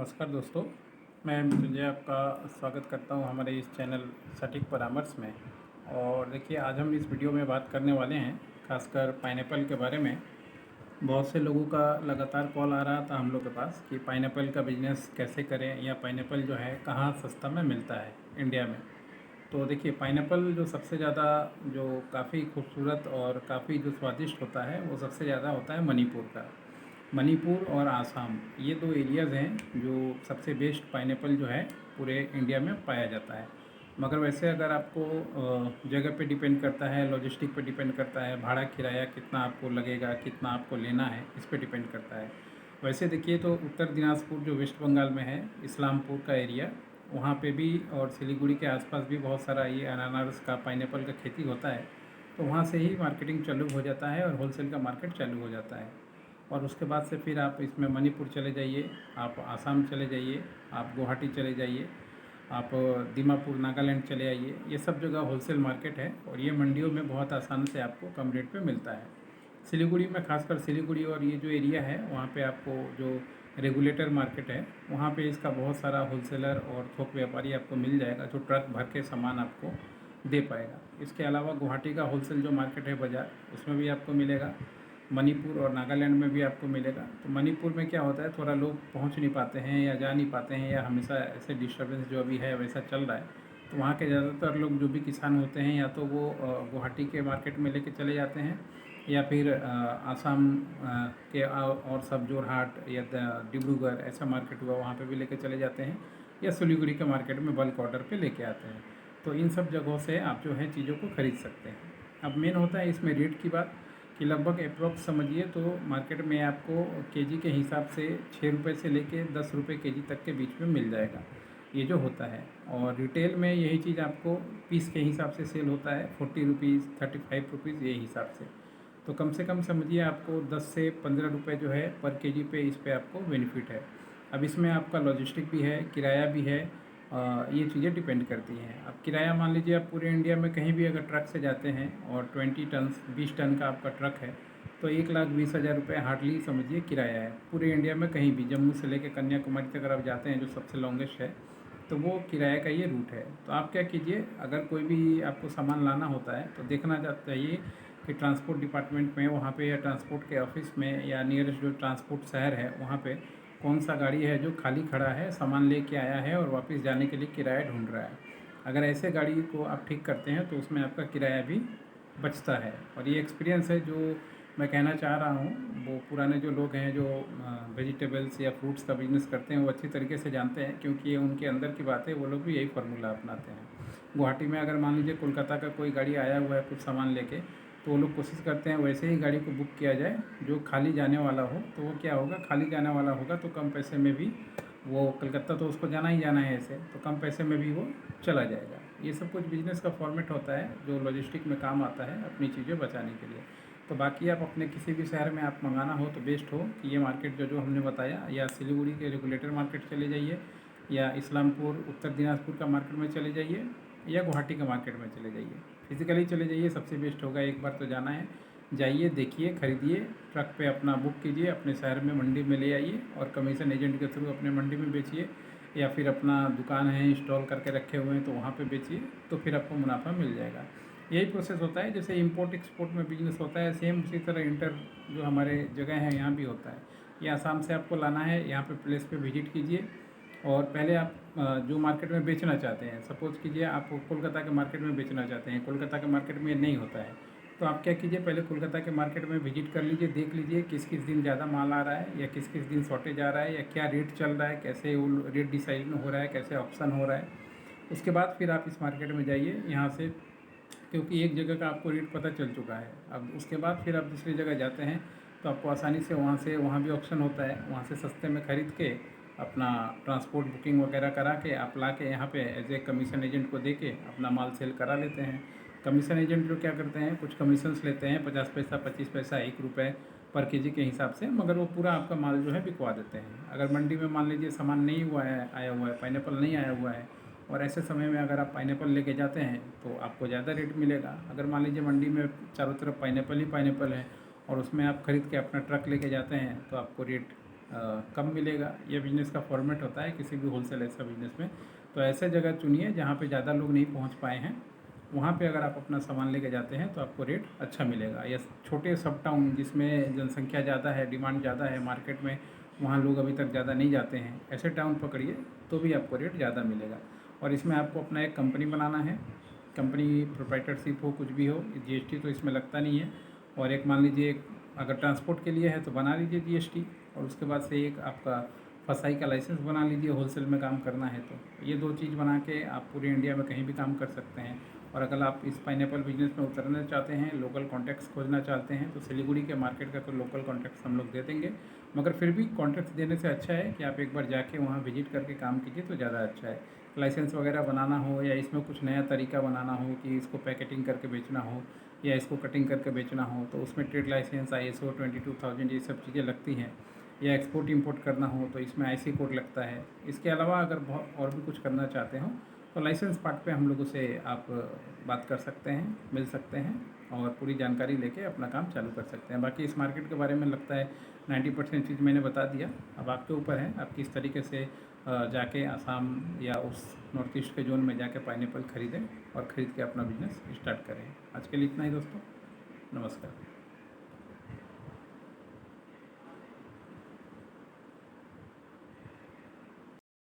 नमस्कार दोस्तों, मैं मृत्युंजय आपका स्वागत करता हूं हमारे इस चैनल सटीक परामर्श में। और देखिए, आज हम इस वीडियो में बात करने वाले हैं खासकर पाइनएप्पल के बारे में। बहुत से लोगों का लगातार कॉल आ रहा था हम लोग के पास कि पाइनएप्पल का बिज़नेस कैसे करें या पाइनएप्पल जो है कहाँ सस्ता में मिलता है इंडिया में। तो देखिए, पाइनएप्पल जो सबसे ज़्यादा जो काफ़ी खूबसूरत और काफ़ी जो स्वादिष्ट होता है वो सबसे ज़्यादा होता है मणिपुर का। मणिपुर और आसाम, ये दो एरियाज़ हैं जो सबसे बेस्ट पाइनएप्पल जो है पूरे इंडिया में पाया जाता है। मगर वैसे अगर आपको जगह पे डिपेंड करता है, लॉजिस्टिक पे डिपेंड करता है, भाड़ा किराया कितना आपको लगेगा, कितना आपको लेना है, इस पे डिपेंड करता है। वैसे देखिए तो उत्तर दिनाजपुर जो वेस्ट बंगाल में है, इस्लामपुर का एरिया, वहाँ पे भी और सिलीगुड़ी के आसपास भी बहुत सारा ये अनानास का, पाइनएप्पल का खेती होता है। तो वहाँ से ही मार्केटिंग चालू हो जाता है और होलसेल का मार्केट चालू हो जाता है। और उसके बाद से फिर आप इसमें मणिपुर चले जाइए, आप आसाम चले जाइए, आप गुवाहाटी चले जाइए, आप दीमापुर नागालैंड चले आइए। ये सब जगह होलसेल मार्केट है और ये मंडियों में बहुत आसानी से आपको कम रेट पे मिलता है। सिलीगुड़ी में, खासकर सिलीगुड़ी और ये जो एरिया है, वहाँ पे आपको जो रेगुलेटर मार्केट है, वहाँ पे इसका बहुत सारा होलसेलर और थोक व्यापारी आपको मिल जाएगा जो ट्रक भर के सामान आपको दे पाएगा। इसके अलावा गुवाहाटी का होलसेल जो मार्केट है, बाज़ार, उसमें भी आपको मिलेगा। मणिपुर और नागालैंड में भी आपको मिलेगा। तो मणिपुर में क्या होता है, थोड़ा लोग पहुंच नहीं पाते हैं या जा नहीं पाते हैं, या हमेशा ऐसे डिस्टर्बेंस जो अभी है वैसा चल रहा है। तो वहाँ के ज़्यादातर लोग जो भी किसान होते हैं, या तो वो गुवाहाटी के मार्केट में लेके चले जाते हैं, या फिर आसाम के और सब जोरहाट या डिब्रूगढ़ ऐसा मार्केट हुआ, वहाँ पे भी लेके चले जाते हैं, या सिलीगुड़ी के मार्केट में बल्क ऑर्डर पे लेके आते हैं। तो इन सब जगहों से आप जो है चीज़ों को ख़रीद सकते हैं। अब मेन होता है इसमें रेट की बात, कि लगभग अप्रॉक्स समझिए तो मार्केट में आपको केजी के हिसाब से 6 रुपये से लेके 10 रुपये केजी तक के बीच में मिल जाएगा, ये जो होता है। और रिटेल में यही चीज़ आपको पीस के हिसाब से सेल होता है, 40 रुपीज़, 35 रुपीज़, ये हिसाब से। तो कम से कम समझिए आपको 10 से 15 रुपये जो है पर केजी पे इस पे आपको बेनिफिट है। अब इसमें आपका लॉजिस्टिक भी है, किराया भी है, ये चीज़ें डिपेंड करती हैं। अब किराया मान लीजिए आप पूरे इंडिया में कहीं भी अगर ट्रक से जाते हैं और 20 टन का आपका ट्रक है, तो 1,20,000 रुपये हार्डली समझिए किराया है पूरे इंडिया में कहीं भी। जम्मू से लेकर कन्याकुमारी तक अगर आप जाते हैं, जो सबसे लॉन्गेस्ट है, तो वो किराए का ये रूट है। तो आप क्या कीजिए, अगर कोई भी आपको सामान लाना होता है तो देखना चाहिए कि ट्रांसपोर्ट डिपार्टमेंट में, वहाँ पे, या ट्रांसपोर्ट के ऑफिस में, या नियरेस्ट जो ट्रांसपोर्ट शहर है वहाँ पे कौन सा गाड़ी है जो खाली खड़ा है, सामान लेके आया है और वापस जाने के लिए किराया ढूंढ रहा है। अगर ऐसे गाड़ी को आप ठीक करते हैं तो उसमें आपका किराया भी बचता है। और ये एक्सपीरियंस है जो मैं कहना चाह रहा हूँ, वो पुराने जो लोग हैं जो वेजिटेबल्स या फ्रूट्स का बिज़नेस करते हैं, वो अच्छी तरीके से जानते हैं, क्योंकि ये उनके अंदर की बात है। वो लोग भी यही फार्मूला अपनाते हैं। गुवाहाटी में अगर मान लीजिए कोलकाता का कोई गाड़ी आया हुआ है कुछ सामान लेके, तो वो लोग कोशिश करते हैं वैसे ही गाड़ी को बुक किया जाए जो खाली जाने वाला हो। तो वो क्या होगा, खाली जाने वाला होगा तो कम पैसे में भी, वो कलकत्ता तो उसको जाना ही जाना है ऐसे, तो कम पैसे में भी वो चला जाएगा। ये सब कुछ बिज़नेस का फॉर्मेट होता है जो लॉजिस्टिक में काम आता है अपनी चीज़ें बचाने के लिए। तो बाकी आप अपने किसी भी शहर में आप मंगाना हो तो बेस्ट हो कि ये मार्केट जो जो हमने बताया, या सिलीगुड़ी के रेगुलेटर मार्केट चले जाइए, या इस्लामपुर उत्तर दिनाजपुर का मार्केट में चले जाइए, या गुवाहाटी का मार्केट में चले जाइए। फिज़िकली चले जाइए, सबसे बेस्ट होगा। एक बार तो जाना है, जाइए, देखिए, ख़रीदिए, ट्रक पे अपना बुक कीजिए, अपने शहर में मंडी में ले आइए और कमीशन एजेंट के थ्रू अपने मंडी में बेचिए, या फिर अपना दुकान है इंस्टॉल करके रखे हुए हैं तो वहाँ पे बेचिए, तो फिर आपको मुनाफा मिल जाएगा। यही प्रोसेस होता है जैसे इंपोर्ट एक्सपोर्ट में बिजनेस होता है, सेम उसी तरह इंटर जो हमारे जगह है यहाँ भी होता है। ये आसाम से आपको लाना है, यहाँ पे प्लेस पे विजिट कीजिए, और पहले आप जो मार्केट में बेचना चाहते हैं, सपोज़ कीजिए आप कोलकाता के मार्केट में बेचना चाहते हैं, कोलकाता के मार्केट में नहीं होता है, तो आप क्या कीजिए, पहले कोलकाता के मार्केट में विजिट कर लीजिए, देख लीजिए किस किस दिन ज़्यादा माल आ रहा है, या किस किस दिन शॉर्टेज आ रहा है, या क्या रेट चल रहा है, कैसे वो रेट डिसाइड हो रहा है, कैसे ऑप्शन हो रहा है। उसके बाद फिर आप इस मार्केट में जाइए यहाँ से, क्योंकि एक जगह का आपको रेट पता चल चुका है। अब उसके बाद फिर आप दूसरी जगह जाते हैं तो आपको आसानी से वहाँ भी ऑप्शन होता है, वहाँ से सस्ते में ख़रीद के अपना ट्रांसपोर्ट बुकिंग वगैरह करा के आप ला के यहाँ पे एज ए कमीशन एजेंट को दे के अपना माल सेल करा लेते हैं। कमीशन एजेंट जो क्या करते हैं, कुछ कमीशंस लेते हैं, 50 पैसा, 25 पैसा, 1 रुपये पर केजी के हिसाब से, मगर वो पूरा आपका माल जो है बिकवा देते हैं। अगर मंडी में मान लीजिए सामान नहीं हुआ है, आया हुआ है, पाइनएप्पल नहीं आया हुआ है, और ऐसे समय में अगर आप पाइनएप्पल लेके जाते हैं तो आपको ज़्यादा रेट मिलेगा। अगर मान लीजिए मंडी में चारों तरफ पाइनएप्पल ही पाइनएप्पल है और उसमें आप ख़रीद के अपना ट्रक लेके जाते हैं तो आपको रेट कम मिलेगा। ये बिज़नेस का फॉर्मेट होता है किसी भी होलसेल ऐसा बिज़नेस में। तो ऐसे जगह चुनिए जहाँ पे ज़्यादा लोग नहीं पहुँच पाए हैं, वहाँ पे अगर आप अपना सामान लेके जाते हैं तो आपको रेट अच्छा मिलेगा। या छोटे सब टाउन जिसमें जनसंख्या ज़्यादा है, डिमांड ज़्यादा है मार्केट में, वहाँ लोग अभी तक ज़्यादा नहीं जाते हैं, ऐसे टाउन पकड़िए तो भी आपको रेट ज़्यादा मिलेगा। और इसमें आपको अपना एक कंपनी बनाना है, कंपनी प्रोप्राइटरशिप हो कुछ भी हो, जीएसटी तो इसमें लगता नहीं है। और एक मान लीजिए अगर ट्रांसपोर्ट के लिए है तो बना लीजिए जीएसटी, और उसके बाद से एक आपका फसाई का लाइसेंस बना लीजिए, होलसेल में काम करना है तो। ये 2 चीज़ बना के आप पूरे इंडिया में कहीं भी काम कर सकते हैं। और अगर आप इस पाइनएप्पल बिज़नेस में उतरना चाहते हैं, लोकल कॉन्टैक्ट्स खोजना चाहते हैं, तो सिलीगुड़ी के मार्केट का कोई लोकल कॉन्टैक्ट्स हम लोग दे देंगे। मगर फिर भी कॉन्टैक्ट्स देने से अच्छा है कि आप एक बार जाके वहाँ विज़िट करके काम कीजिए तो ज़्यादा अच्छा है। लाइसेंस वगैरह बनाना हो या इसमें कुछ नया तरीका बनाना हो कि इसको पैकेटिंग करके बेचना हो या इसको कटिंग करके बेचना हो, तो उसमें ट्रेड लाइसेंस, ISO 22000 ये सब चीज़ें लगती हैं। या एक्सपोर्ट इंपोर्ट करना हो तो इसमें IC कोड लगता है। इसके अलावा अगर बहुत और भी कुछ करना चाहते हो तो लाइसेंस पार्ट पे हम लोगों से आप बात कर सकते हैं, मिल सकते हैं और पूरी जानकारी लेके अपना काम चालू कर सकते हैं। बाकी इस मार्केट के बारे में लगता है 90% चीज़ मैंने बता दिया। अब आपके ऊपर है आप किस तरीके से जाके आसाम या उस नॉर्थ ईस्ट के जोन में जाके पाइनएप्पल ख़रीदें और ख़रीद के अपना बिजनेस स्टार्ट करें। आज के लिए इतना ही दोस्तों, नमस्कार।